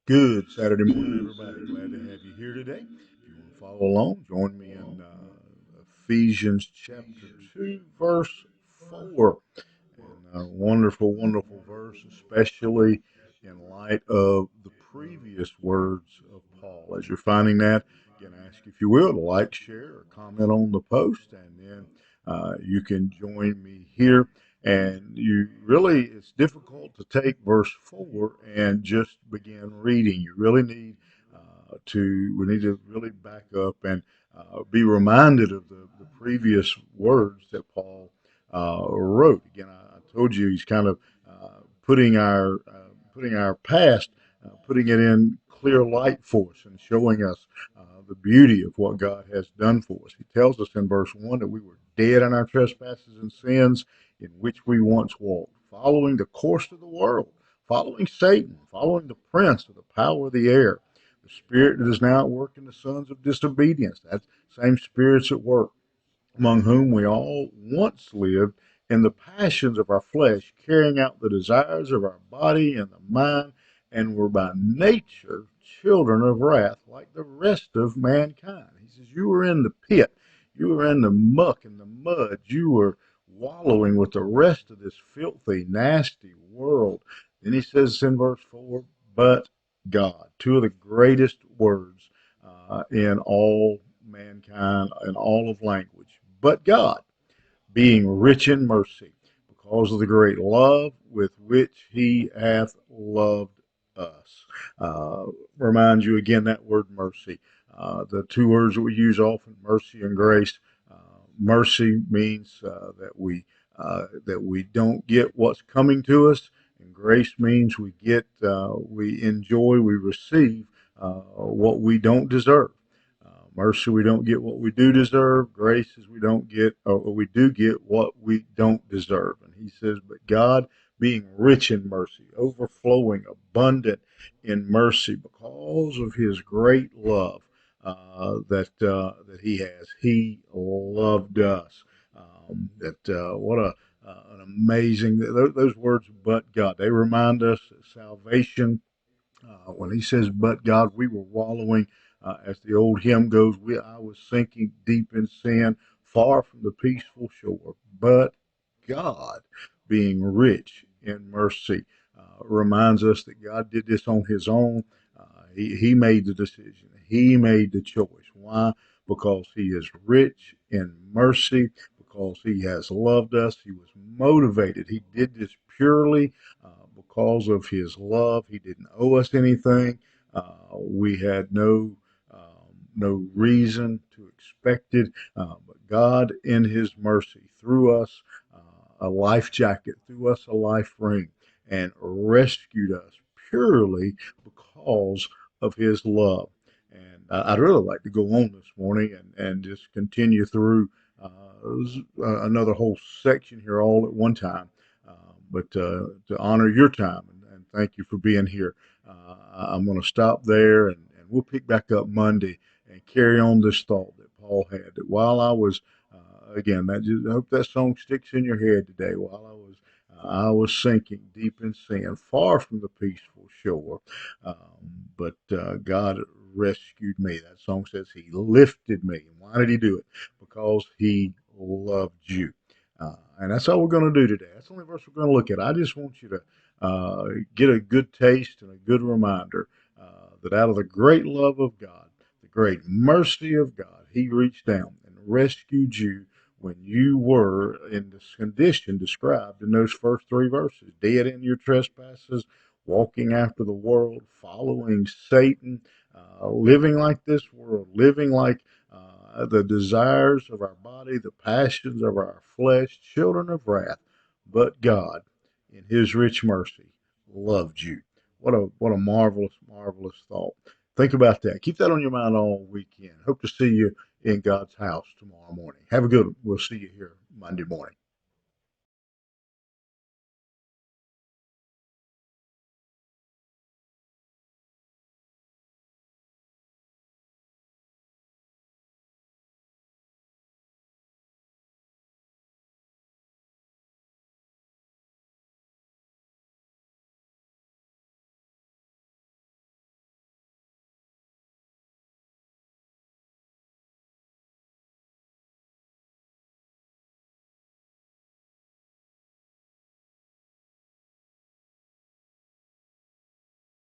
Good Saturday morning, everybody. Glad to have you here today. If you want to follow along, join me in Ephesians chapter 2, verse 4. And a wonderful, wonderful verse, especially in light of the previous words of Paul. As you're finding that, again, I ask if you will to like, share, or comment on the post, and then you can join me here. And you really, it's difficult to take verse 4 and just begin reading. You really need we need to really back up and be reminded of the previous words that Paul wrote. Again, I told you he's kind of putting our past, putting it in clear light for us and showing us the beauty of what God has done for us. He tells us in verse 1 that we were dead in our trespasses and sins in which we once walked, following the course of the world, following Satan, following the prince of the power of the air, the spirit that is now at work in the sons of disobedience. That same spirit's at work, among whom we all once lived in the passions of our flesh, carrying out the desires of our body and the mind, and were by nature children of wrath like the rest of mankind. He says, you were in the pit, you were in the muck and the mud, you were wallowing with the rest of this filthy, nasty world. Then he says in verse 4, but God, two of the greatest words in all mankind, in all of language. But God, being rich in mercy, because of the great love with which he hath loved us. Remind you again that word mercy. The two words that we use often, mercy and grace. Mercy means that we don't get what's coming to us, and grace means we enjoy, we receive what we don't deserve. Mercy, we don't get what we do deserve. Grace is we do get what we don't deserve. And he says, but God, being rich in mercy, overflowing, abundant in mercy, because of his great love that he has, he loved us. What an amazing those words, but God. They remind us that salvation. When he says, but God, we were wallowing, as the old hymn goes, I was sinking deep in sin, far from the peaceful shore. But God, being rich in mercy, reminds us that God did this on his own. He made the decision. He made the choice. Why? Because he is rich in mercy, because he has loved us. He was motivated. He did this purely because of his love. He didn't owe us anything. We had no reason to expect it, but God, in His mercy, threw us a life jacket, threw us a life ring, and rescued us purely because of His love. And I'd really like to go on this morning and just continue through another whole section here all at one time. But to honor your time and thank you for being here, I'm going to stop there and we'll pick back up Monday and carry on this thought that Paul had. That while I was, again, I hope that song sticks in your head today. While I was sinking deep in sin, far from the peaceful shore, God rescued me. That song says He lifted me. And why did He do it? Because He loved you. And that's all we're going to do today. That's the only verse we're going to look at. I just want you to get a good taste and a good reminder that out of the great love of God, the great mercy of God, He reached down and rescued you when you were in this condition described in those first three verses, dead in your trespasses, walking after the world, following Satan, living like this world, living like the desires of our body, the passions of our flesh, children of wrath. But God, in His rich mercy, loved you. What a marvelous, marvelous thought. Think about that. Keep that on your mind all weekend. Hope to see you in God's house tomorrow morning. Have a good one. We'll see you here Monday morning.